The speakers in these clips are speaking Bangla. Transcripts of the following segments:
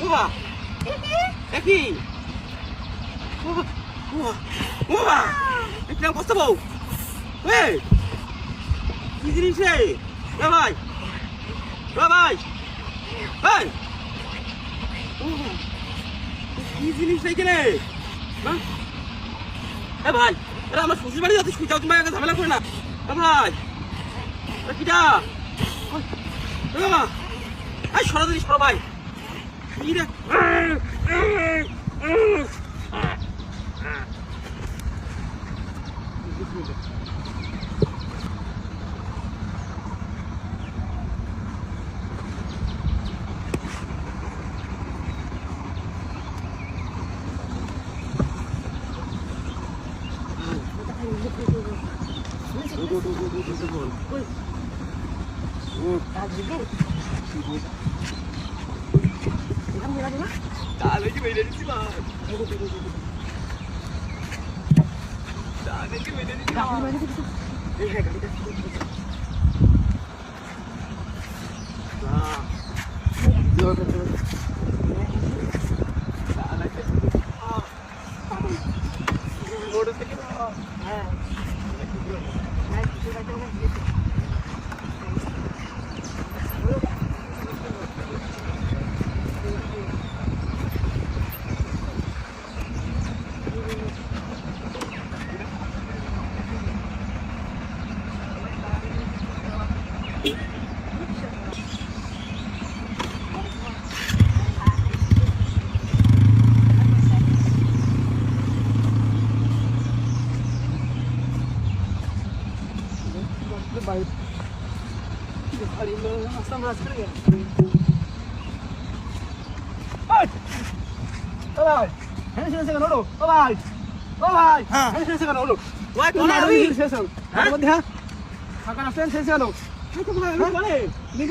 বাবা একই বাবা একটু কষ্ট বউ এই কি জিনিস রে ভাই ভাই এই কি জিনিস এখানে এ ভাই এরা আমার শ্বশুর বাড়ি যাচ্ছে যাও তুমি আগে ঝামেলা করে না ভাই কিটা বাবা এই সরাসরি সরো ভাই কি রে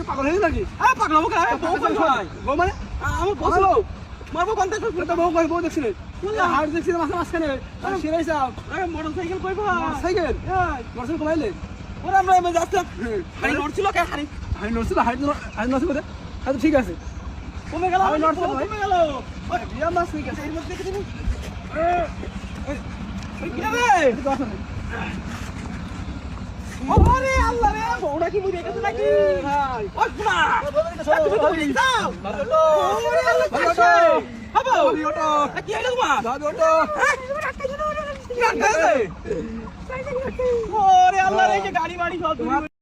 পাগল হয়ে নাকি পাগল মারবো কন্টাক্ট বউ দেখছিলেন হাট দেখছিলাম মাঝখানে মোটর সাইকেল কই সাইকেল মোটরসাইকেল কমাইলে ওরা আমরা যাচ্ছিলাম হাড়ি নড়ছিল কে হাড়ি নড়ছিল হাড়ি নড়ছিল আচ্ছা ঠিক আছে কমে গেল কমে গেল বিয়া মাছ হয়ে গেছে এর মধ্যে দেখে দিন কি রে ওরে আল্লাহ রে বউটা কি বুঝে গেছে নাকি ভাই ওই শোনা তুমি তো বলি যাও ওরে আল্লাহ কাছে হাবো ওটো কি হলো তোমার দাদু ওটো ওরে আল্লাহ রে যে গাড়ি বাড়ি সব